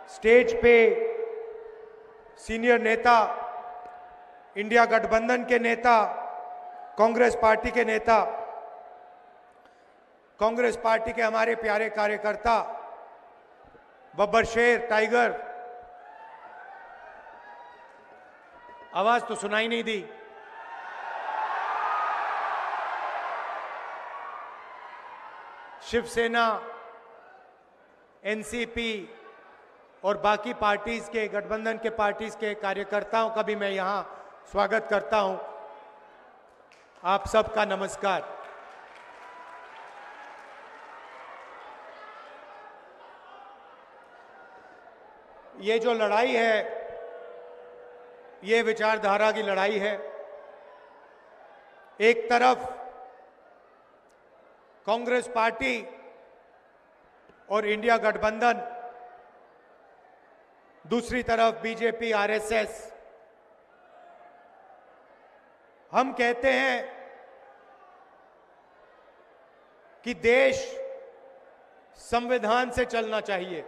Stage पे senior नेता, India गठबंधन के नेता, कांग्रेस पार्टी के नेता, कांग्रेस पार्टी के हमारे प्यारे कार्यकर्ता, बब्बर शेर, टाइगर, आवाज तो सुनाई नहीं दी। शिवसेना, एनसीपी और बाकी पार्टीज के, गठबंधन के पार्टीज के कार्यकर्ताओं का भी मैं यहां स्वागत करता हूं। आप सबका नमस्कार। ये जो लड़ाई है, ये विचारधारा की लड़ाई है। एक तरफ कांग्रेस पार्टी और इंडिया गठबंधन, दूसरी तरफ बीजेपी, आरएसएस। हम कहते हैं कि देश संविधान से चलना चाहिए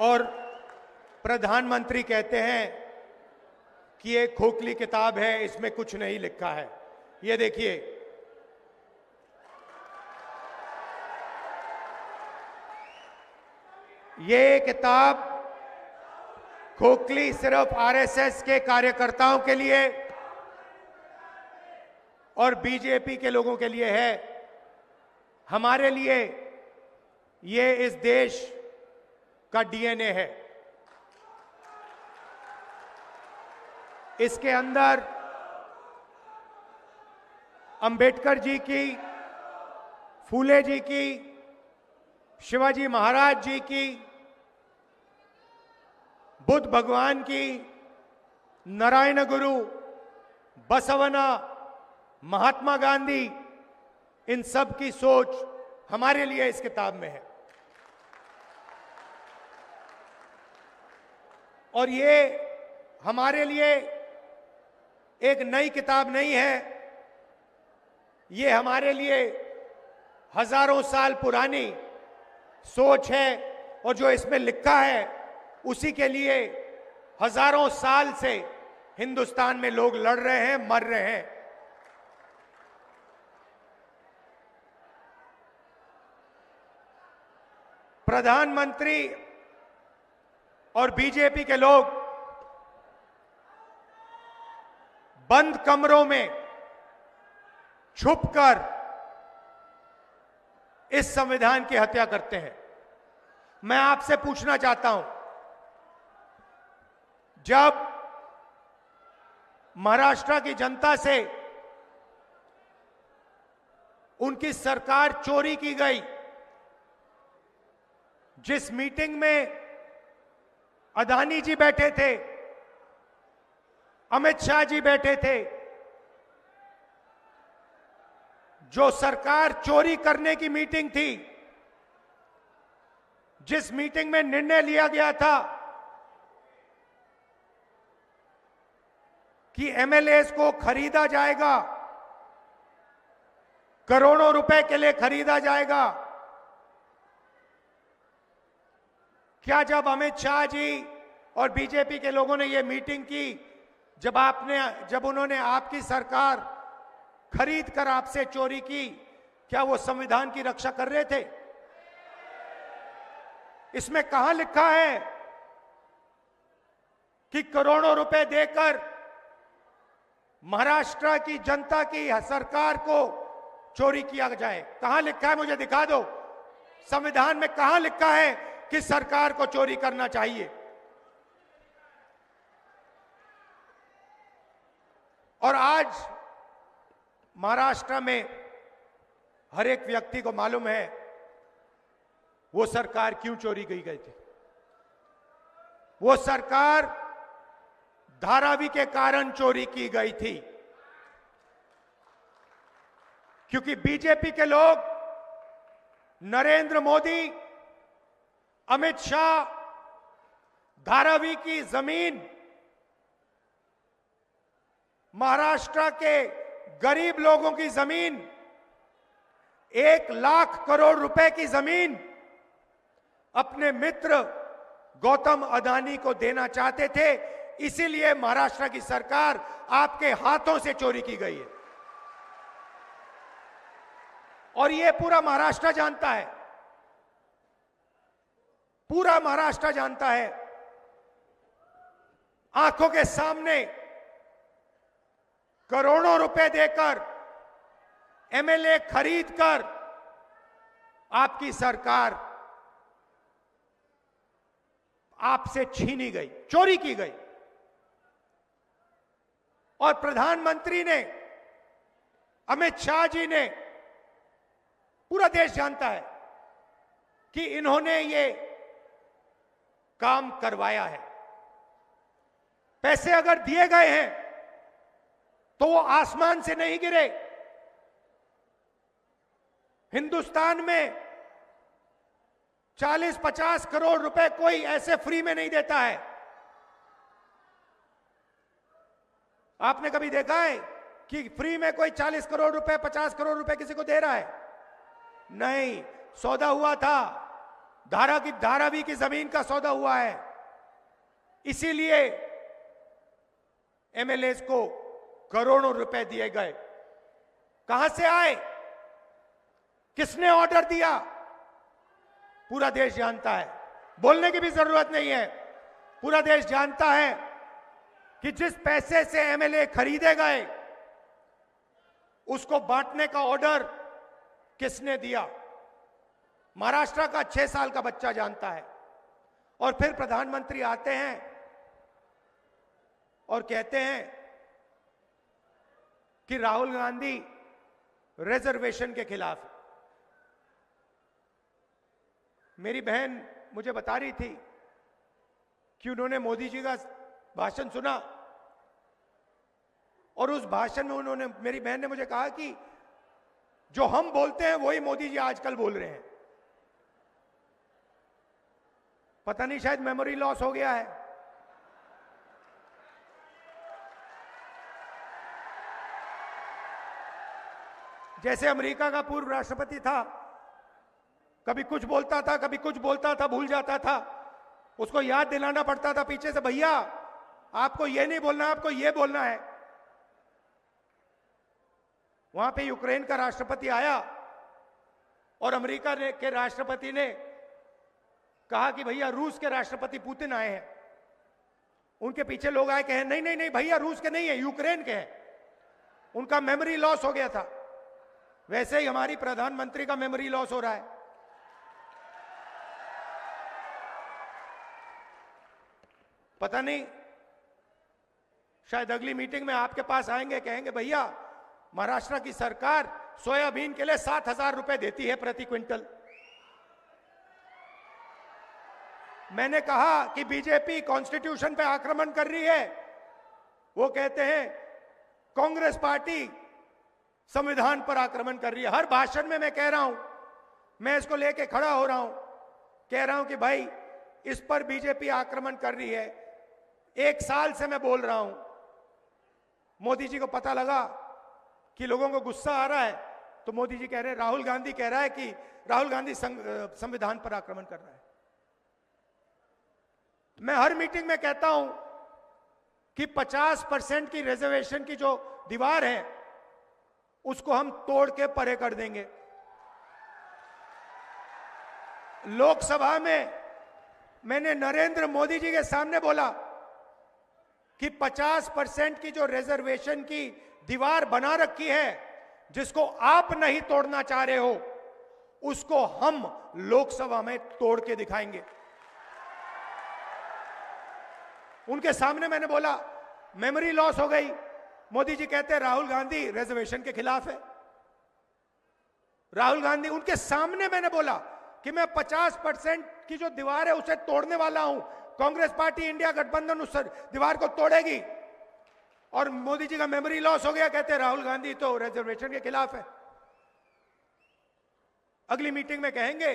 और प्रधानमंत्री कहते हैं कि ये खोखली किताब है, इसमें कुछ नहीं लिखा है। ये देखिए, ये किताब खोखली सिर्फ आरएसएस के कार्यकर्ताओं के लिए और बीजेपी के लोगों के लिए है। हमारे लिए ये इस देश का डीएनए है। इसके अंदर अंबेडकर जी की, फूले जी की, शिवाजी महाराज जी की, बुद्ध भगवान की, नारायण गुरु, बसवना, महात्मा गांधी, इन सब की सोच हमारे लिए इस किताब में है। और ये हमारे लिए एक नई किताब नहीं है, ये हमारे लिए हजारों साल पुरानी सोच है। और जो इसमें लिखा है उसी के लिए हजारों साल से हिंदुस्तान में लोग लड़ रहे हैं, मर रहे हैं। प्रधानमंत्री और बीजेपी के लोग बंद कमरों में छुपकर इस संविधान की हत्या करते हैं। मैं आपसे पूछना चाहता हूं, जब महाराष्ट्र की जनता से उनकी सरकार चोरी की गई, जिस मीटिंग में अदानी जी बैठे थे, अमित शाह जी बैठे थे, जो सरकार चोरी करने की मीटिंग थी, जिस मीटिंग में निर्णय लिया गया था कि एमएलएस को खरीदा जाएगा, करोड़ों रुपए के लिए खरीदा जाएगा, क्या जब अमित शाह जी और बीजेपी के लोगों ने यह मीटिंग की, जब उन्होंने आपकी सरकार खरीद कर आपसे चोरी की, क्या वो संविधान की रक्षा कर रहे थे? इसमें कहां लिखा है कि करोड़ों रुपए देकर महाराष्ट्र की जनता की सरकार को चोरी किया जाए? कहां लिखा है? मुझे दिखा दो। संविधान में कहां लिखा है कि सरकार को चोरी करना चाहिए? और आज महाराष्ट्र में हर एक व्यक्ति को मालूम है वो सरकार क्यों चोरी की गई थी। वो सरकार धारावी के कारण चोरी की गई थी, क्योंकि बीजेपी के लोग, नरेंद्र मोदी, अमित शाह, धारावी की जमीन महाराष्ट्र के गरीब लोगों की जमीन 1,00,000 करोड़ रुपए की जमीन अपने मित्र गौतम अदानी को देना चाहते थे, इसीलिए महाराष्ट्र की सरकार आपके हाथों से चोरी की गई है। और यह पूरा महाराष्ट्र जानता है, पूरा महाराष्ट्र जानता है। आंखों के सामने करोड़ों रुपए देकर एमएलए खरीदकर आपकी सरकार आपसे छीनी गई, चोरी की गई। और प्रधानमंत्री ने, अमित शाह जी ने, पूरा देश जानता है कि इन्होंने ये काम करवाया है। पैसे अगर दिए गए हैं तो वो आसमान से नहीं गिरे। हिंदुस्तान में 40-50 करोड़ रुपए कोई ऐसे फ्री में नहीं देता है। आपने कभी देखा है कि फ्री में कोई 40 करोड़ रुपए, 50 करोड़ रुपए किसी को दे रहा है? नहीं, सौदा हुआ था। धारावी की जमीन का सौदा हुआ है। इसीलिए एमएलए को करोड़ों रुपए दिए गए। कहां से आए? किसने ऑर्डर दिया? पूरा देश जानता है, बोलने की भी जरूरत नहीं है। पूरा देश जानता है कि जिस पैसे से एमएलए खरीदे गए उसको बांटने का ऑर्डर किसने दिया। महाराष्ट्र का 6 साल का बच्चा जानता है। और फिर प्रधानमंत्री आते हैं और कहते हैं कि राहुल गांधी रिजर्वेशन के खिलाफ है। मेरी बहन मुझे बता रही थी कि उन्होंने मोदी जी का भाषण सुना और उस भाषण में उन्होंने, मेरी बहन ने मुझे कहा कि जो हम बोलते हैं वही मोदी जी आजकल बोल रहे हैं। पता नहीं, शायद मेमोरी लॉस हो गया है। जैसे अमेरिका का पूर्व राष्ट्रपति था, कभी कुछ बोलता था, कभी कुछ बोलता था, भूल जाता था। उसको याद दिलाना पड़ता था पीछे से, भैया आपको ये नहीं बोलना, आपको ये बोलना है। वहां पे यूक्रेन का राष्ट्रपति आया और अमेरिका के राष्ट्रपति ने कहा कि भैया रूस के राष्ट्रपति पुतिन आए हैं। उनके पीछे लोग आए, कहे नहीं नहीं नहीं भैया रूस के नहीं है, यूक्रेन के हैं। उनका मेमोरी लॉस हो गया था। वैसे ही हमारी प्रधानमंत्री का मेमोरी लॉस हो रहा है। पता नहीं, शायद अगली मीटिंग में आपके पास आएंगे, कहेंगे भैया महाराष्ट्र की सरकार सोयाबीन के लिए 7,000 रुपए देती है प्रति क्विंटल। मैंने कहा कि बीजेपी कॉन्स्टिट्यूशन पे आक्रमण कर रही है। वो कहते हैं कांग्रेस पार्टी संविधान पर आक्रमण कर रही है। हर भाषण में मैं कह रहा हूं, मैं इसको लेके खड़ा हो रहा हूं, कह रहा हूं कि भाई इस पर बीजेपी आक्रमण कर रही है। 1 साल से मैं बोल रहा हूं। मोदी जी को पता लगा कि लोगों को गुस्सा आ रहा है, तो मोदी जी कह रहे हैं, राहुल गांधी कह रहा है कि राहुल गांधी संविधान पर आक्रमण कर रहा है। मैं हर मीटिंग में कहता हूं कि 50% की रिजर्वेशन की जो दीवार है उसको हम तोड़ के परे कर देंगे। लोकसभा में मैंने नरेंद्र मोदी जी के सामने बोला कि 50% की जो रिजर्वेशन की दीवार बना रखी है, जिसको आप नहीं तोड़ना चाह रहे हो, उसको हम लोकसभा में तोड़ के दिखाएंगे। उनके सामने मैंने बोला, मेमोरी लॉस हो गई। मोदी जी कहते हैं राहुल गांधी रिजर्वेशन के खिलाफ है। राहुल गांधी, उनके सामने मैंने बोला कि मैं 50% की जो दीवार है उसे तोड़ने वाला हूं। कांग्रेस पार्टी इंडिया गठबंधन उस दीवार को तोड़ेगी। और मोदी जी का मेमोरी लॉस हो गया, कहते हैं राहुल गांधी तो रिजर्वेशन के खिलाफ है। अगली मीटिंग में कहेंगे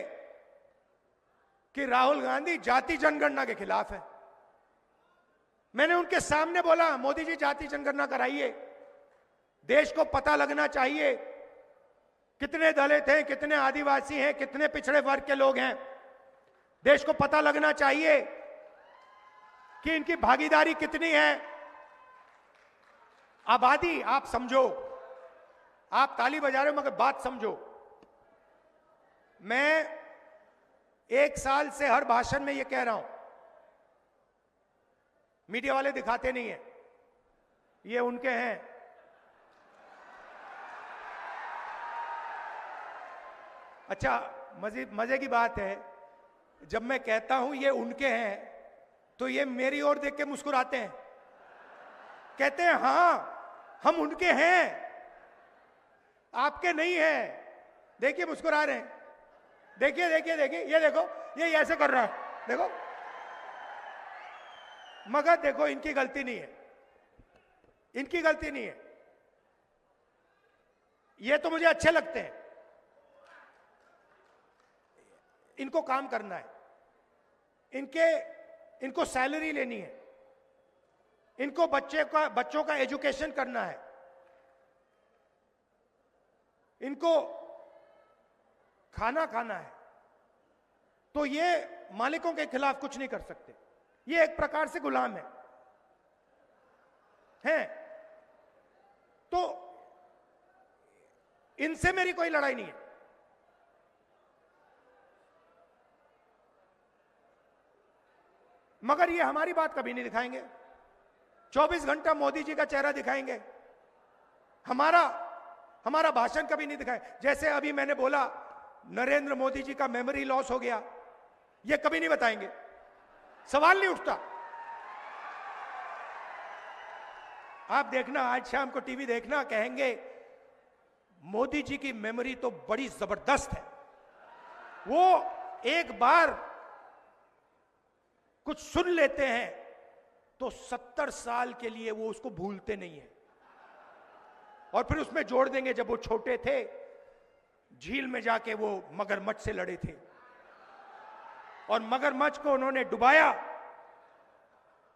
कि राहुल गांधी जाति जनगणना के खिलाफ है। मैंने उनके सामने बोला, मोदी जी जाति जनगणना कराइए, देश को पता लगना चाहिए कितने दलित हैं, कितने आदिवासी हैं, कितने पिछड़े वर्ग के लोग हैं। देश को पता लगना चाहिए कि इनकी भागीदारी कितनी है। आबादी आप समझो, आप ताली बजा रहे हो मगर बात समझो। मैं 1 साल से हर भाषण में यह कह रहा हूं, मीडिया वाले दिखाते नहीं है, ये उनके हैं। अच्छा, मजे की बात है, जब मैं कहता हूं ये उनके हैं तो ये मेरी ओर देख के मुस्कुराते हैं, कहते हैं हां हम उनके हैं, आपके नहीं हैं। देखिए मुस्कुरा रहे हैं, देखिए देखिए देखिए, ये देखो, ये ऐसे कर रहा है, देखो। मगर देखो इनकी गलती नहीं है, इनकी गलती नहीं है। ये तो मुझे अच्छे लगते हैं, इनको काम करना है, इनको सैलरी लेनी है, इनको बच्चों का एजुकेशन करना है, इनको खाना खाना है। तो ये मालिकों के खिलाफ कुछ नहीं कर सकते, ये एक प्रकार से गुलाम है। तो इनसे मेरी कोई लड़ाई नहीं है। मगर ये हमारी बात कभी नहीं दिखाएंगे, 24 घंटा मोदी जी का चेहरा दिखाएंगे, हमारा भाषण कभी नहीं दिखाए। जैसे अभी मैंने बोला नरेंद्र मोदी जी का मेमोरी लॉस हो गया, ये कभी नहीं बताएंगे, सवाल नहीं उठता। आप देखना, आज शाम को टीवी देखना, कहेंगे मोदी जी की मेमोरी तो बड़ी जबरदस्त है, वो एक बार कुछ सुन लेते हैं तो 70 साल के लिए वो उसको भूलते नहीं है। और फिर उसमें जोड़ देंगे जब वो छोटे थे, झील में जाके वो मगरमच्छ से लड़े थे और मगरमच्छ को उन्होंने डुबाया।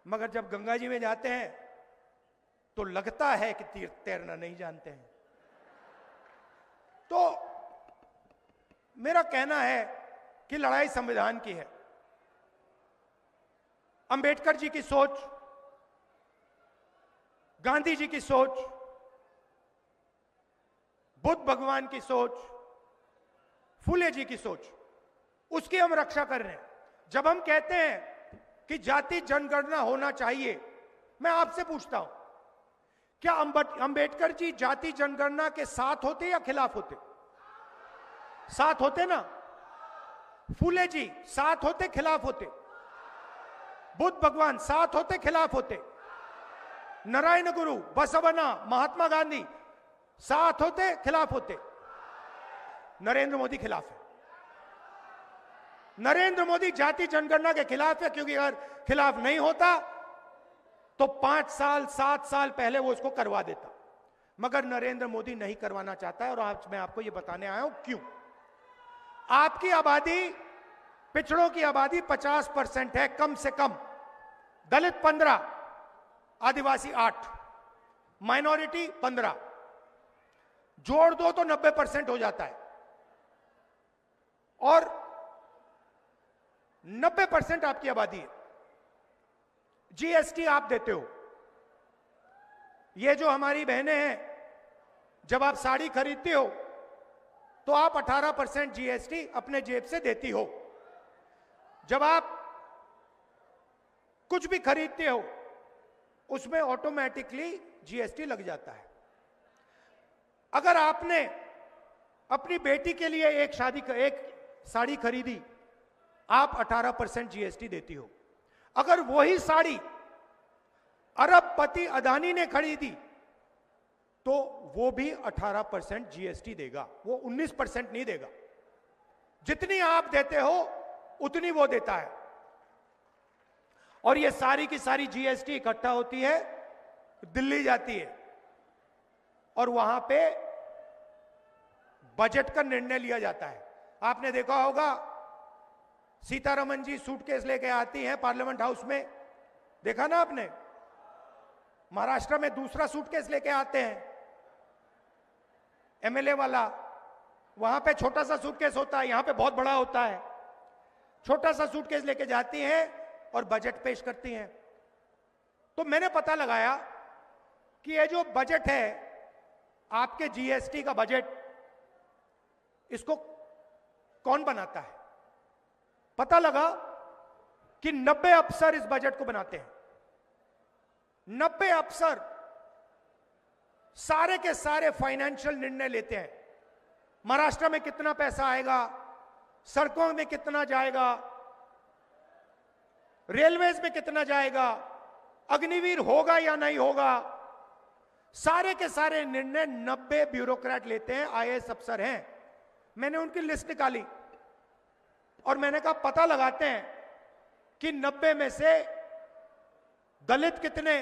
मगर जब गंगा जी में जाते हैं तो लगता है कि तैरना नहीं जानते हैं। तो मेरा कहना है कि लड़ाई संविधान की है। अंबेडकर जी की सोच, गांधी जी की सोच, बुद्ध भगवान की सोच, फूले जी की सोच, उसकी हम रक्षा कर रहे हैं। जब हम कहते हैं कि जाति जनगणना होना चाहिए, मैं आपसे पूछता हूं, क्या अंबेडकर जी जाति जनगणना के साथ होते या खिलाफ होते? साथ होते ना। फूले जी साथ होते खिलाफ होते? बुद्ध भगवान साथ होते खिलाफ होते? नारायण गुरु, बसवना, महात्मा गांधी साथ होते खिलाफ होते? नरेंद्र मोदी खिलाफ है। नरेंद्र मोदी जाति जनगणना के खिलाफ है, क्योंकि अगर खिलाफ नहीं होता तो 5 साल 7 साल पहले वो उसको करवा देता। मगर नरेंद्र मोदी नहीं करवाना चाहता है, और आज मैं आपको ये बताने आया हूं क्यों। आपकी आबादी, पिछड़ों की आबादी 50% है कम से कम, दलित 15, आदिवासी 8, माइनॉरिटी 15, जोड़ दो तो 90% हो जाता है। और 90% आपकी आबादी है। जीएसटी आप देते हो। ये जो हमारी बहनें हैं, जब आप साड़ी खरीदते हो तो आप 18% जीएसटी अपने जेब से देती हो। जब आप कुछ भी खरीदते हो उसमें ऑटोमेटिकली जीएसटी लग जाता है। अगर आपने अपनी बेटी के लिए एक साड़ी खरीदी, आप 18% जीएसटी देती हो। अगर वही साड़ी अरबपति अदानी ने खरीदी तो वो भी 18% जीएसटी देगा, वो 19% नहीं देगा। जितनी आप देते हो उतनी वो देता है। और ये सारी की सारी जीएसटी इकट्ठा होती है, दिल्ली जाती है, और वहां पे बजट का निर्णय लिया जाता है। आपने देखा होगा सीतारमन जी सूटकेस लेके आती हैं पार्लियामेंट हाउस में, देखा ना आपने? महाराष्ट्र में दूसरा सूटकेस लेके आते हैं एमएलए वाला, वहां पे छोटा सा सूटकेस होता है, यहां पे बहुत बड़ा होता है। छोटा सा सूटकेस लेके जाती हैं और बजट पेश करती हैं। तो मैंने पता लगाया कि ये जो बजट है आपके जीएसटी का बजट, इसको कौन बनाता है। पता लगा कि 90 अफसर इस बजट को बनाते हैं। 90 अफसर सारे के सारे फाइनेंशियल निर्णय लेते हैं। महाराष्ट्र में कितना पैसा आएगा, सड़कों में कितना जाएगा, रेलवेज में कितना जाएगा, अग्निवीर होगा या नहीं होगा, सारे के सारे निर्णय 90 ब्यूरोक्रेट लेते हैं, आईएएस अफसर हैं। मैंने उनकी लिस्ट निकाली और मैंने कहा पता लगाते हैं कि 90 में से दलित कितने,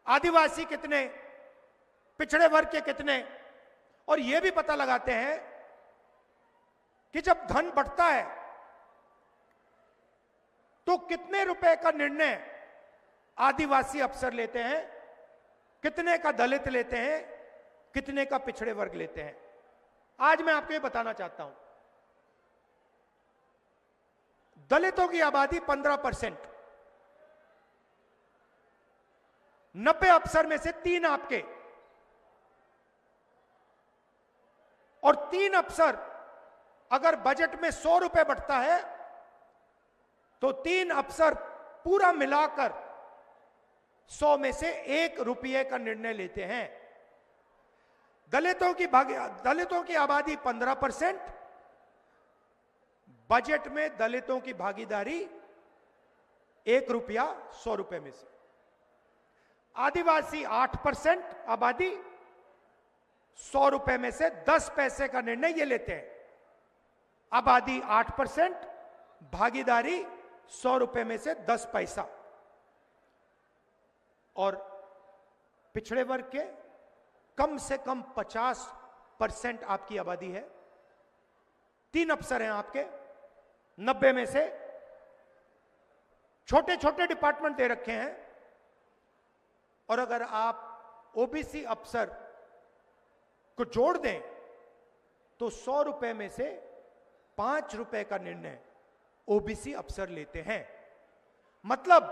आदिवासी कितने, पिछड़े वर्ग के कितने, और यह भी पता लगाते हैं कि जब धन बढ़ता है तो कितने रुपए का निर्णय आदिवासी अफसर लेते हैं, कितने का दलित लेते हैं, कितने का पिछड़े वर्ग लेते हैं। आज मैं आपको ये बताना चाहता हूं, दलितों की आबादी 15%, 90 अफसर में से 3 आपके, और 3 अफसर अगर बजट में 100 रुपए बढ़ता है तो 3 अफसर पूरा मिलाकर 100 में से 1 रुपये का निर्णय लेते हैं। दलितों की आबादी 15%, बजट में दलितों की भागीदारी 1 रुपया 100 रुपए में से। आदिवासी 8% आबादी, 100 रुपए में से 10 पैसे का निर्णय ये लेते हैं। आबादी 8%, भागीदारी 100 रुपए में से 10 पैसा। और पिछड़े वर्ग के कम से कम 50% आपकी आबादी है। 3 अफसर हैं आपके 90 में से, छोटे छोटे डिपार्टमेंट दे रखे हैं। और अगर आप ओबीसी अफसर को जोड़ दें तो 100 रुपए में से 5 रुपए का निर्णय ओबीसी अफसर लेते हैं। मतलब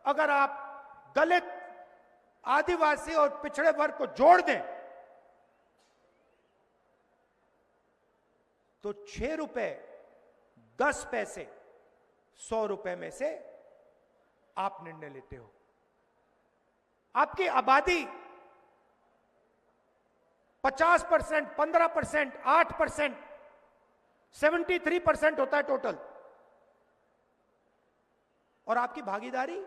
अगर आप दलित, आदिवासी और पिछड़े वर्ग को जोड़ दें तो 6 रुपए 10 पैसे 100 रुपए में से आप निर्णय लेते हो। आपकी आबादी 50%, 15%, 8%, 73% होता है टोटल, और आपकी भागीदारी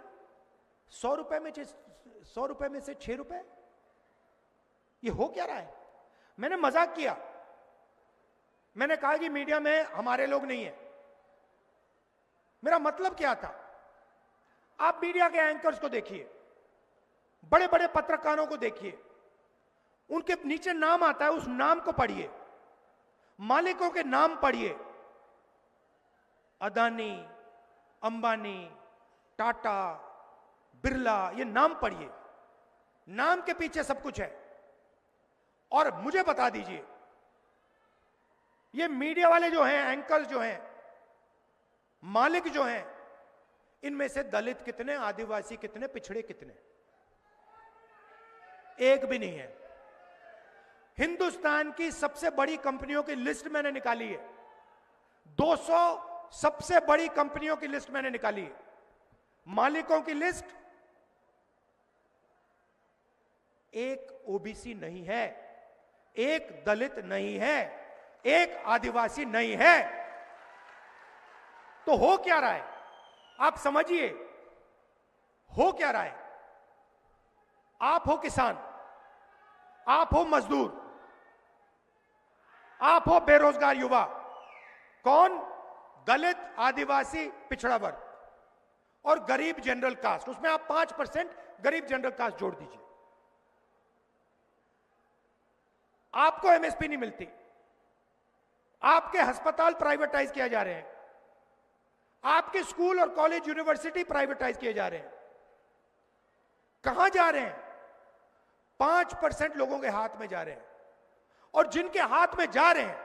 100 रुपए में से 6 रुपए। ये हो क्या रहा है? मैंने मजाक किया, मैंने कहा कि मीडिया में हमारे लोग नहीं है। मेरा मतलब क्या था, आप मीडिया के एंकर्स को देखिए, बड़े बड़े पत्रकारों को देखिए, उनके नीचे नाम आता है, उस नाम को पढ़िए, मालिकों के नाम पढ़िए, अदानी, अंबानी, टाटा, बिरला, ये नाम पढ़िए। नाम के पीछे सब कुछ है। और मुझे बता दीजिए, ये मीडिया वाले जो हैं, एंकर्स जो हैं, मालिक जो हैं, इनमें से दलित कितने, आदिवासी कितने, पिछड़े कितने? एक भी नहीं है। हिंदुस्तान की सबसे बड़ी कंपनियों की लिस्ट मैंने निकाली है, 200 सबसे बड़ी कंपनियों की लिस्ट मैंने निकाली है। मालिकों की लिस्ट, एक ओबीसी नहीं है, एक दलित नहीं है, एक आदिवासी नहीं है। तो हो क्या रहा है? आप समझिए, हो क्या रहा है? आप हो किसान, आप हो मजदूर, आप हो बेरोजगार युवा, कौन? दलित, आदिवासी, पिछड़ा वर्ग और गरीब जनरल कास्ट। उसमें आप 5% गरीब जनरल कास्ट जोड़ दीजिए। आपको एमएसपी नहीं मिलती, आपके अस्पताल प्राइवेटाइज किया जा रहे हैं, आपके स्कूल और कॉलेज यूनिवर्सिटी प्राइवेटाइज किए जा रहे हैं। कहां जा रहे हैं? 5% लोगों के हाथ में जा रहे हैं। और जिनके हाथ में जा रहे हैं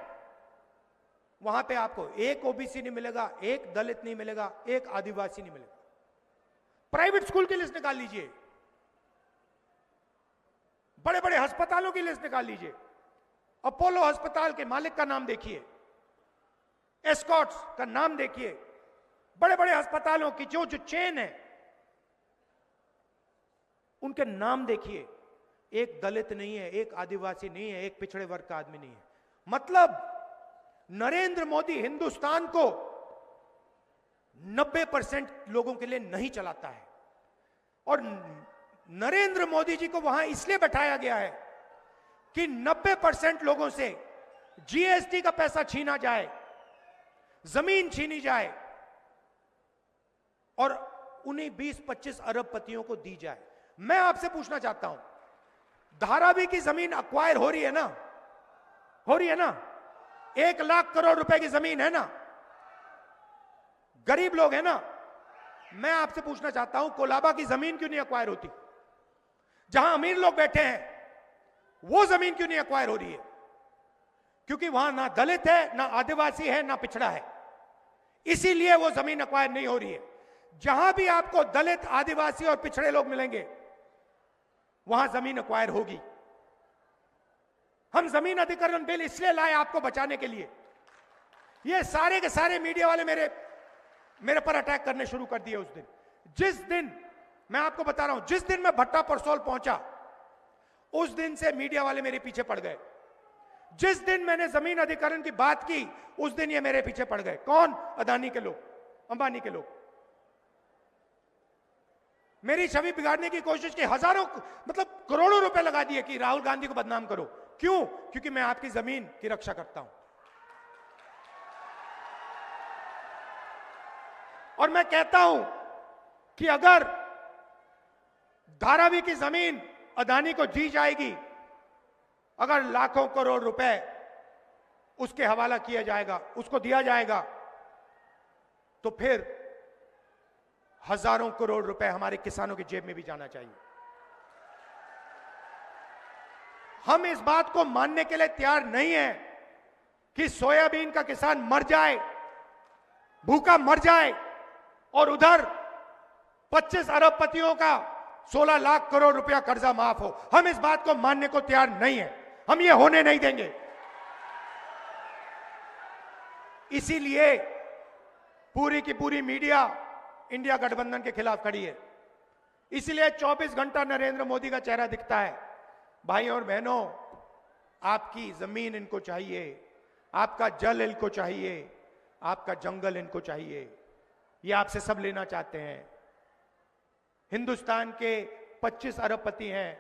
वहां पे आपको एक ओबीसी नहीं मिलेगा, एक दलित नहीं मिलेगा, एक आदिवासी नहीं मिलेगा। प्राइवेट स्कूल की लिस्ट निकाल लीजिए, बड़े बड़े अस्पतालों की लिस्ट निकाल लीजिए। अपोलो अस्पताल के मालिक का नाम देखिए, एस्कॉट्स का नाम देखिए, बड़े बड़े अस्पतालों की जो चेन है उनके नाम देखिए। एक दलित नहीं है, एक आदिवासी नहीं है, एक पिछड़े वर्ग का आदमी नहीं है। मतलब नरेंद्र मोदी हिंदुस्तान को 90% लोगों के लिए नहीं चलाता है। और नरेंद्र मोदी जी को वहां इसलिए बैठाया गया है कि 90% लोगों से जीएसटी का पैसा छीना जाए, जमीन छीनी जाए और उन्हीं 20-25 अरबपतियों को दी जाए। मैं आपसे पूछना चाहता हूं, धारावी की जमीन अक्वायर हो रही है ना? हो रही है ना? 1 लाख करोड़ रुपए की जमीन है ना? गरीब लोग है ना? मैं आपसे पूछना चाहता हूं, कोलाबा की जमीन क्यों नहीं अक्वायर होती? जहां अमीर लोग बैठे हैं वो जमीन क्यों नहीं अक्वायर हो रही है? क्योंकि वहां ना दलित है, ना आदिवासी है, ना पिछड़ा है, इसीलिए वो जमीन अक्वायर नहीं हो रही है। जहां भी आपको दलित, आदिवासी और पिछड़े लोग मिलेंगे वहां जमीन अक्वायर होगी। हम जमीन अधिग्रहण बिल इसलिए लाए आपको बचाने के लिए। ये सारे के सारे मीडिया वाले मेरे पर अटैक करने शुरू कर दिए उस दिन। जिस दिन मैं आपको बता रहा हूं, जिस दिन मैं भट्टा परसोल पहुंचा उस दिन से मीडिया वाले मेरे पीछे पड़ गए। जिस दिन मैंने जमीन अधिग्रहण की बात की उस दिन ये मेरे पीछे पड़ गए। कौन? अदानी के लोग, अंबानी के लोग। मेरी छवि बिगाड़ने की कोशिश की, हजारों मतलब करोड़ों रुपए लगा दिए कि राहुल गांधी को बदनाम करो। क्यों? क्योंकि मैं आपकी जमीन की रक्षा करता हूं। और मैं कहता हूं कि अगर धारावी की जमीन अदानी को दी जाएगी, अगर लाखों करोड़ रुपए उसके हवाला किया जाएगा, उसको दिया जाएगा, तो फिर हजारों करोड़ रुपए हमारे किसानों की जेब में भी जाना चाहिए। हम इस बात को मानने के लिए तैयार नहीं है कि सोयाबीन का किसान मर जाए, भूखा मर जाए और उधर 25 अरबपतियों का 16 लाख करोड़ रुपया कर्जा माफ हो। हम इस बात को मानने को तैयार नहीं है, हम ये होने नहीं देंगे। इसीलिए पूरी की पूरी मीडिया इंडिया गठबंधन के खिलाफ खड़ी है। इसलिए 24 घंटा नरेंद्र मोदी का चेहरा दिखता है। भाइयों और बहनों, आपकी जमीन इनको चाहिए, आपका जल इनको चाहिए, आपका जंगल इनको चाहिए, ये आपसे सब लेना चाहते हैं। हिंदुस्तान के 25 अरबपति हैं,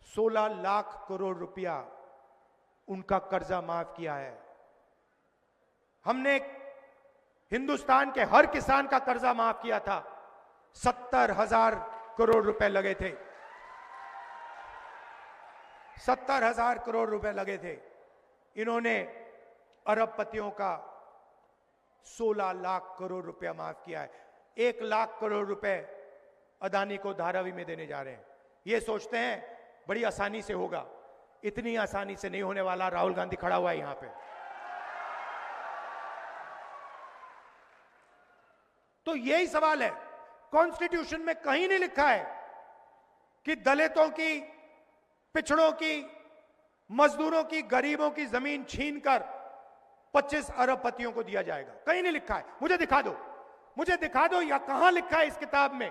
16 लाख करोड़ रुपया उनका कर्जा माफ किया है। हमने हिंदुस्तान के हर किसान का कर्जा माफ किया था। 70,000 करोड़ रुपए लगे थे, 70,000 करोड़ रुपए लगे थे। इन्होंने अरबपतियों का 16 लाख करोड़ रुपया माफ किया है। 1 लाख करोड़ रुपए अदानी को धारावी में देने जा रहे हैं। ये सोचते हैं बड़ी आसानी से होगा, इतनी आसानी से नहीं होने वाला। राहुल गांधी खड़ा हुआ है यहां पे। तो यही सवाल है, कॉन्स्टिट्यूशन में कहीं नहीं लिखा है कि दलितों की, पिछड़ों की, मजदूरों की, गरीबों की जमीन छीनकर 25 अरबपतियों को दिया जाएगा। कहीं नहीं लिखा है। मुझे दिखा दो, मुझे दिखा दो या कहां लिखा है इस किताब में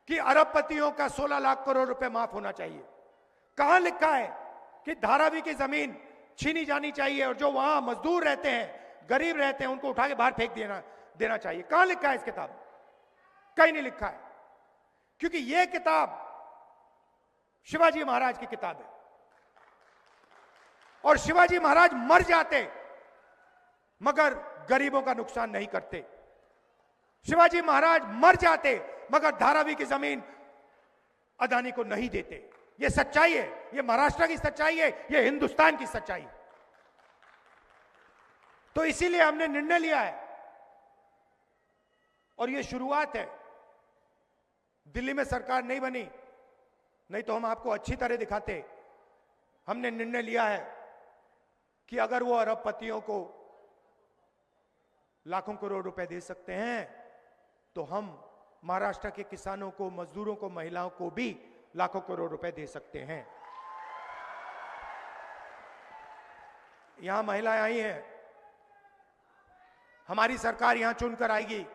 कि अरबपतियों का 16 लाख करोड़ रुपए माफ होना चाहिए। कहां लिखा है कि धारावी की जमीन छीनी जानी चाहिए और जो वहां मजदूर रहते हैं, गरीब रहते हैं, उनको उठा के बाहर फेंक देना चाहिए। कहां लिखा है इस किताब? कहीं नहीं लिखा है। क्योंकि यह किताब शिवाजी महाराज की किताब है और शिवाजी महाराज मर जाते मगर गरीबों का नुकसान नहीं करते। शिवाजी महाराज मर जाते मगर धारावी की जमीन अदानी को नहीं देते। यह सच्चाई है, यह महाराष्ट्र की सच्चाई है, यह हिंदुस्तान की सच्चाई है। तो इसीलिए हमने निर्णय लिया है और यह शुरुआत है। दिल्ली में सरकार नहीं बनी, नहीं तो हम आपको अच्छी तरह दिखाते। हमने निर्णय लिया है कि अगर वो अरबपतियों को लाखों करोड़ रुपए दे सकते हैं तो हम महाराष्ट्र के किसानों को, मजदूरों को, महिलाओं को भी लाखों करोड़ रुपए दे सकते हैं। यहां महिलाएं आई हैं, हमारी सरकार यहां चुनकर आएगी।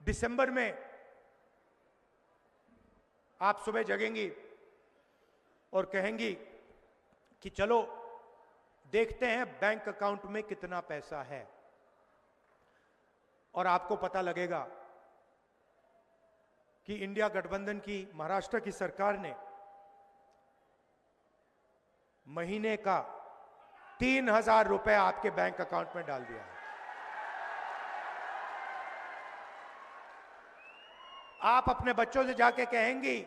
दिसंबर में आप सुबह जगेंगी और कहेंगी कि चलो देखते हैं बैंक अकाउंट में कितना पैसा है, और आपको पता लगेगा कि इंडिया गठबंधन की महाराष्ट्र की सरकार ने महीने का 3,000 रुपए आपके बैंक अकाउंट में डाल दिया है। आप अपने बच्चों से जाके कहेंगी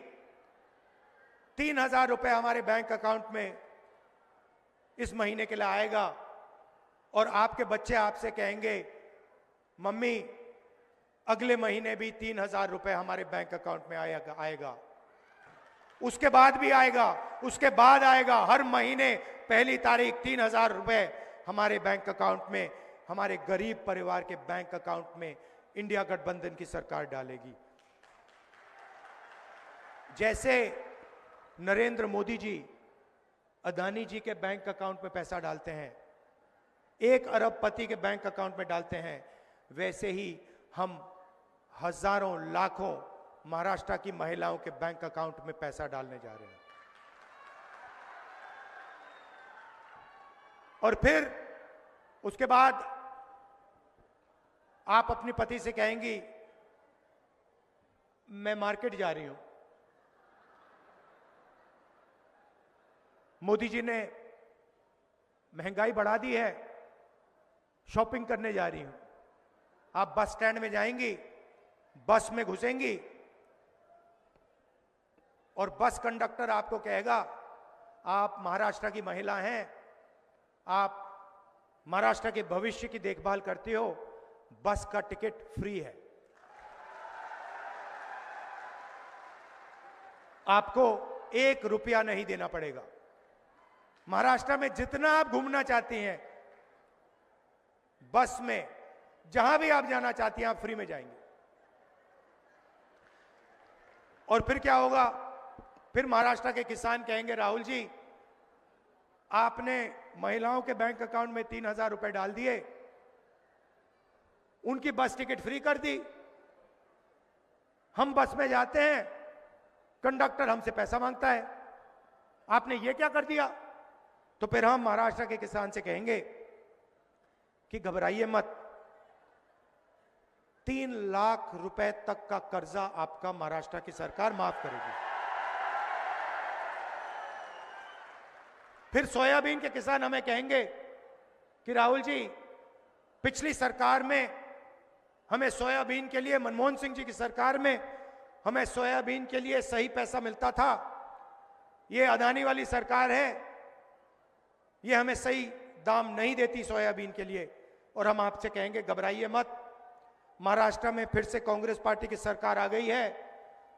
3,000 रुपए हमारे बैंक अकाउंट में इस महीने के लिए आएगा, और आपके बच्चे आपसे कहेंगे मम्मी अगले महीने भी 3,000 रुपए हमारे बैंक अकाउंट में आएगा, उसके बाद भी आएगा, उसके बाद आएगा, हर महीने पहली तारीख 3,000 रुपए हमारे बैंक अकाउंट में, हमारे गरीब परिवार के बैंक अकाउंट में इंडिया गठबंधन की सरकार डालेगी। जैसे नरेंद्र मोदी जी अदानी जी के बैंक अकाउंट में पैसा डालते हैं, 1 अरबपति के बैंक अकाउंट में डालते हैं, वैसे ही हम हजारों लाखों महाराष्ट्र की महिलाओं के बैंक अकाउंट में पैसा डालने जा रहे हैं। और फिर उसके बाद आप अपने पति से कहेंगी मैं मार्केट जा रही हूं, मोदी जी ने महंगाई बढ़ा दी है, शॉपिंग करने जा रही हूं। आप बस स्टैंड में जाएंगी, बस में घुसेंगी और बस कंडक्टर आपको कहेगा आप महाराष्ट्र की महिला हैं, आप महाराष्ट्र के भविष्य की देखभाल करती हो, बस का टिकट फ्री है, आपको 1 रुपया नहीं देना पड़ेगा। महाराष्ट्र में जितना आप घूमना चाहती हैं, बस में जहां भी आप जाना चाहती हैं, आप फ्री में जाएंगे। और फिर क्या होगा? फिर महाराष्ट्र के किसान कहेंगे राहुल जी आपने महिलाओं के बैंक अकाउंट में 3,000 रुपए डाल दिए, उनकी बस टिकट फ्री कर दी, हम बस में जाते हैं, कंडक्टर हमसे पैसा मांगता है, आपने ये क्या कर दिया? तो फिर हम महाराष्ट्र के किसान से कहेंगे कि घबराइए मत, 3 लाख रुपए तक का कर्जा आपका महाराष्ट्र की सरकार माफ करेगी। फिर सोयाबीन के किसान हमें कहेंगे कि राहुल जी पिछली सरकार में हमें सोयाबीन के लिए, मनमोहन सिंह जी की सरकार में हमें सोयाबीन के लिए सही पैसा मिलता था, ये अदानी वाली सरकार है, ये हमें सही दाम नहीं देती सोयाबीन के लिए। और हम आपसे कहेंगे घबराइए मत, महाराष्ट्र में फिर से कांग्रेस पार्टी की सरकार आ गई है,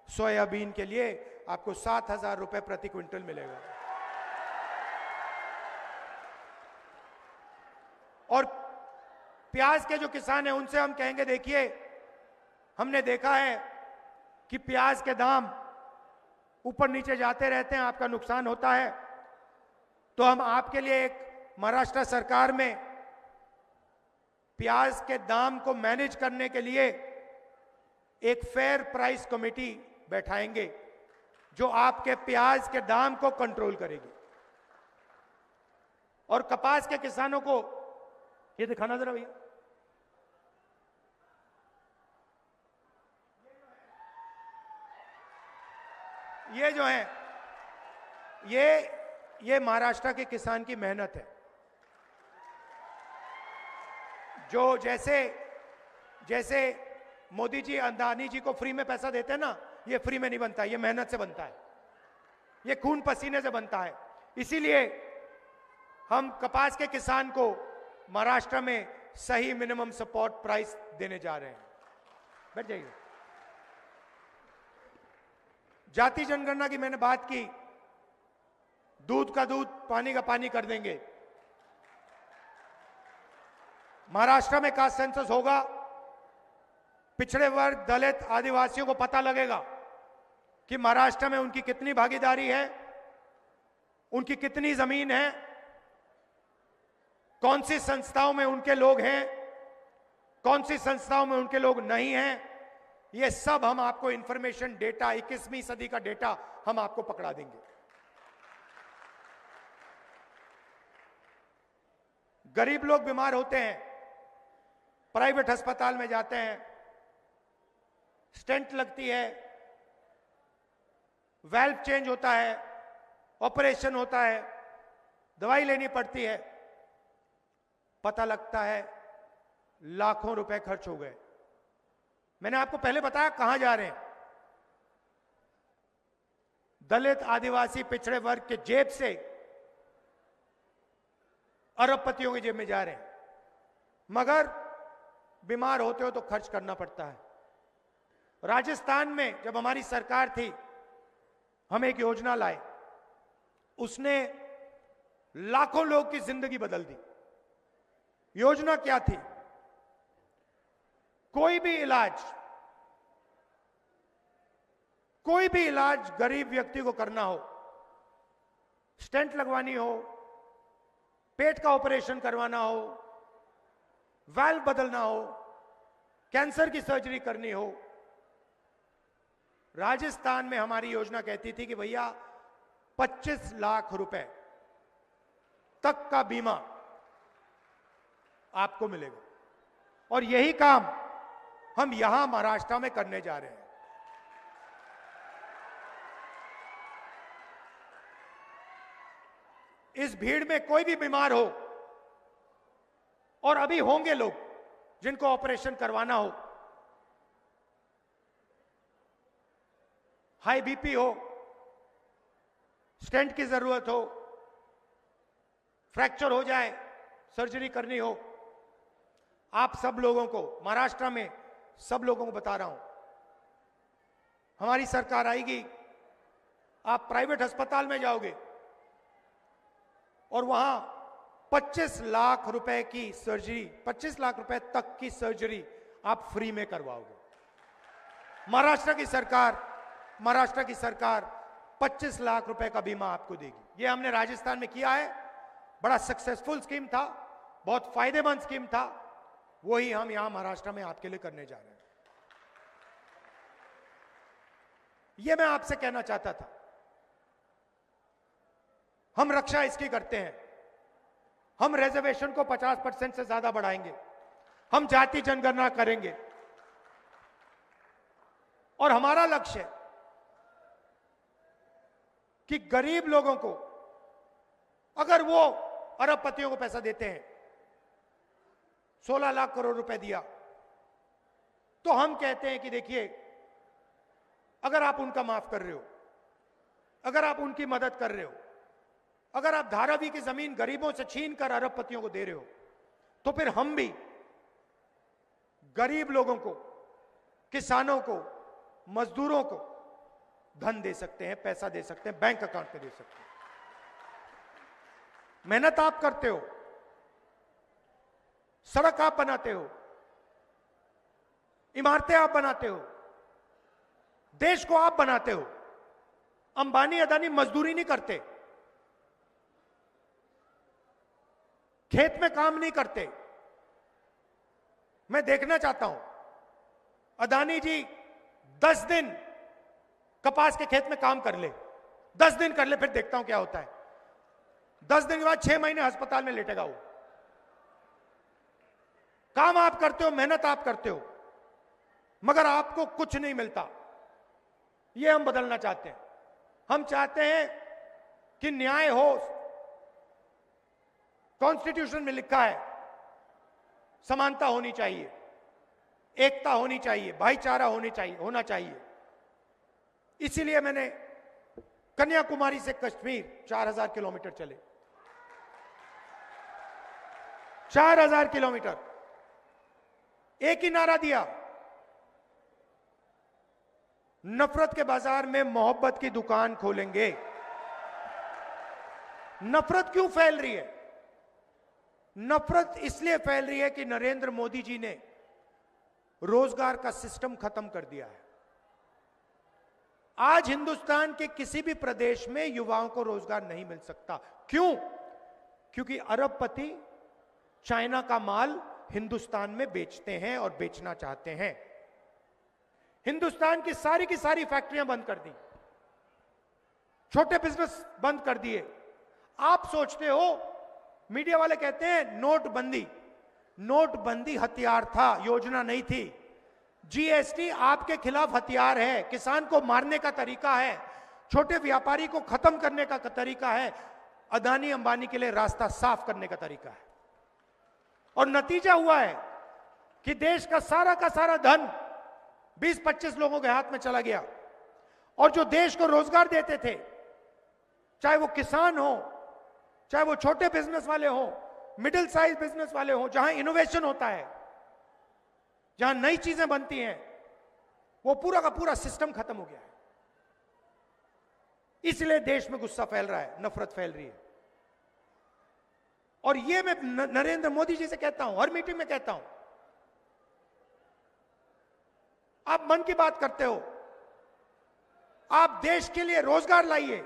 सोयाबीन के लिए आपको 7,000 रुपए प्रति क्विंटल मिलेगा। और प्याज के जो किसान हैं उनसे हम कहेंगे देखिए हमने देखा है कि प्याज के दाम ऊपर नीचे जाते रहते हैं, आपका नुकसान होता है, तो हम आपके लिए एक महाराष्ट्र सरकार में प्याज के दाम को मैनेज करने के लिए एक फेयर प्राइस कमेटी बैठाएंगे जो आपके प्याज के दाम को कंट्रोल करेगी। और कपास के किसानों को ये दिखाना जरा भैया, ये जो है ये महाराष्ट्र के किसान की मेहनत है। जो जैसे मोदी जी अदानी जी को फ्री में पैसा देते हैं ना, ये फ्री में नहीं बनता, ये मेहनत से बनता है, ये खून पसीने से बनता है। इसीलिए हम कपास के किसान को महाराष्ट्र में सही मिनिमम सपोर्ट प्राइस देने जा रहे हैं। बैठ जाइए। जाति जनगणना की मैंने बात की, दूध का दूध पानी का पानी कर देंगे। महाराष्ट्र में कास्ट सेंसस होगा, पिछड़े वर्ग, दलित, आदिवासियों को पता लगेगा कि महाराष्ट्र में उनकी कितनी भागीदारी है, उनकी कितनी जमीन है, कौन सी संस्थाओं में उनके लोग हैं, कौन सी संस्थाओं में उनके लोग नहीं हैं। ये सब हम आपको इंफॉर्मेशन, डेटा, 21वीं सदी का डेटा हम आपको पकड़ा देंगे। गरीब लोग बीमार होते हैं, प्राइवेट अस्पताल में जाते हैं, स्टेंट लगती है, वाल्व चेंज होता है, ऑपरेशन होता है, दवाई लेनी पड़ती है, पता लगता है लाखों रुपए खर्च हो गए। मैंने आपको पहले बताया कहां जा रहे हैं। दलित, आदिवासी, पिछड़े वर्ग के जेब से अरबपतियों की जेब में जा रहे हैं, मगर बीमार होते हो तो खर्च करना पड़ता है। राजस्थान में जब हमारी सरकार थी, हम एक योजना लाए, उसने लाखों लोग की जिंदगी बदल दी। योजना क्या थी? कोई भी इलाज गरीब व्यक्ति को करना हो, स्टेंट लगवानी हो, पेट का ऑपरेशन करवाना हो, वाल्व बदलना हो, कैंसर की सर्जरी करनी हो, राजस्थान में हमारी योजना कहती थी कि भैया 25 लाख रुपए तक का बीमा आपको मिलेगा। और यही काम हम यहां महाराष्ट्र में करने जा रहे हैं। इस भीड़ में कोई भी बीमार हो, और अभी होंगे लोग जिनको ऑपरेशन करवाना हो, हाई बीपी हो, स्टेंट की जरूरत हो, फ्रैक्चर हो जाए, सर्जरी करनी हो, आप सब लोगों को, महाराष्ट्र में सब लोगों को बता रहा हूं, हमारी सरकार आएगी, आप प्राइवेट अस्पताल में जाओगे और वहां 25 लाख रुपए की सर्जरी, 25 लाख रुपए तक की सर्जरी आप फ्री में करवाओगे। महाराष्ट्र की सरकार 25 लाख रुपए का बीमा आपको देगी। यह हमने राजस्थान में किया है, बड़ा सक्सेसफुल स्कीम था, बहुत फायदेमंद स्कीम था, वही हम यहां महाराष्ट्र में आपके लिए करने जा रहे हैं। यह मैं आपसे कहना चाहता था। हम रक्षा इसकी करते हैं, हम रिजर्वेशन को 50% से ज्यादा बढ़ाएंगे, हम जाति जनगणना करेंगे, और हमारा लक्ष्य है कि गरीब लोगों को, अगर वो अरबपतियों को पैसा देते हैं, 16 लाख करोड़ रुपए दिया, तो हम कहते हैं कि देखिए, अगर आप उनका माफ कर रहे हो, अगर आप उनकी मदद कर रहे हो, अगर आप धारावी की जमीन गरीबों से छीन कर अरबपतियों को दे रहे हो, तो फिर हम भी गरीब लोगों को, किसानों को, मजदूरों को धन दे सकते हैं, पैसा दे सकते हैं, बैंक अकाउंट में दे सकते हैं। मेहनत आप करते हो, सड़क आप बनाते हो, इमारतें आप बनाते हो, देश को आप बनाते हो। अंबानी अदानी मजदूरी नहीं करते, खेत में काम नहीं करते। मैं देखना चाहता हूं, अदानी जी 10 दिन कपास के खेत में काम कर ले, 10 दिन कर ले, फिर देखता हूं क्या होता है। 10 दिन के बाद 6 महीने अस्पताल में लेटेगा वो। काम आप करते हो, मेहनत आप करते हो, मगर आपको कुछ नहीं मिलता। ये हम बदलना चाहते हैं। हम चाहते हैं कि न्याय हो। कॉन्स्टिट्यूशन में लिखा है समानता होनी चाहिए, एकता होनी चाहिए, भाईचारा होना चाहिए। इसीलिए मैंने कन्याकुमारी से कश्मीर 4000 किलोमीटर चले, 4000 किलोमीटर, एक ही नारा दिया, नफरत के बाजार में मोहब्बत की दुकान खोलेंगे। नफरत क्यों फैल रही है? नफरत इसलिए फैल रही है कि नरेंद्र मोदी जी ने रोजगार का सिस्टम खत्म कर दिया है। आज हिंदुस्तान के किसी भी प्रदेश में युवाओं को रोजगार नहीं मिल सकता। क्यों? क्योंकि अरबपति चाइना का माल हिंदुस्तान में बेचते हैं और बेचना चाहते हैं। हिंदुस्तान की सारी फैक्ट्रियां बंद कर दी, छोटे बिजनेस बंद कर दिए। आप सोचते हो, मीडिया वाले कहते हैं नोटबंदी। नोटबंदी हथियार था, योजना नहीं थी। जीएसटी आपके खिलाफ हथियार है, किसान को मारने का तरीका है, छोटे व्यापारी को खत्म करने का तरीका है, अदानी अंबानी के लिए रास्ता साफ करने का तरीका है। और नतीजा हुआ है कि देश का सारा धन 20-25 लोगों के हाथ में चला गया। और जो देश को रोजगार देते थे, चाहे वो किसान हो, चाहे वो छोटे बिजनेस वाले हो, मिडिल साइज बिजनेस वाले हो, जहां इनोवेशन होता है, जहां नई चीजें बनती हैं, वो पूरा का पूरा सिस्टम खत्म हो गया है। इसलिए देश में गुस्सा फैल रहा है, नफरत फैल रही है। और ये मैं नरेंद्र मोदी जी से कहता हूं, हर मीटिंग में कहता हूं, आप मन की बात करते हो, आप देश के लिए रोजगार लाइए,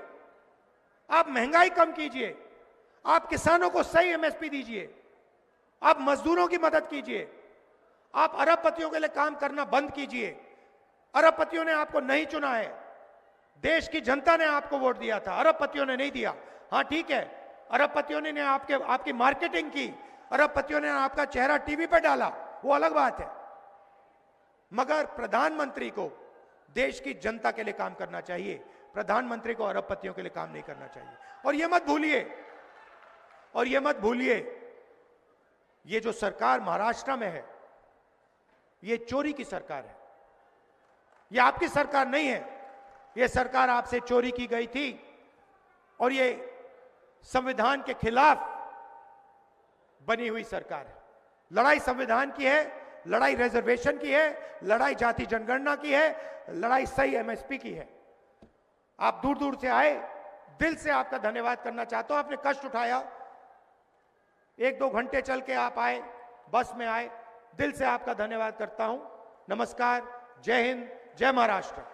आप महंगाई कम कीजिए, आप किसानों को सही एमएसपी दीजिए, आप मजदूरों की मदद कीजिए, आप अरबपतियों के लिए काम करना बंद कीजिए। अरबपतियों ने आपको नहीं चुना है, देश की जनता ने आपको वोट दिया था, अरबपतियों ने नहीं दिया। हां ठीक है, अरबपतियों ने आपकी मार्केटिंग की, अरबपतियों ने आपका चेहरा टीवी पर डाला, वो अलग बात है। मगर प्रधानमंत्री को देश की जनता के लिए काम करना चाहिए, प्रधानमंत्री को अरबपतियों के लिए काम नहीं करना चाहिए। और ये मत भूलिए, ये जो सरकार महाराष्ट्र में है, ये चोरी की सरकार है। ये आपकी सरकार नहीं है, ये सरकार आपसे चोरी की गई थी। और ये संविधान के खिलाफ बनी हुई सरकार है। लड़ाई संविधान की है, लड़ाई रिजर्वेशन की है, लड़ाई जाति जनगणना की है, लड़ाई सही एमएसपी की है। आप दूर दूर से आए, दिल से आपका धन्यवाद करना चाहता हूं। आपने कष्ट उठाया, 1-2 घंटे चल के आप आए, बस में आए, दिल से आपका धन्यवाद करता हूं। नमस्कार, जय हिंद, जय महाराष्ट्र।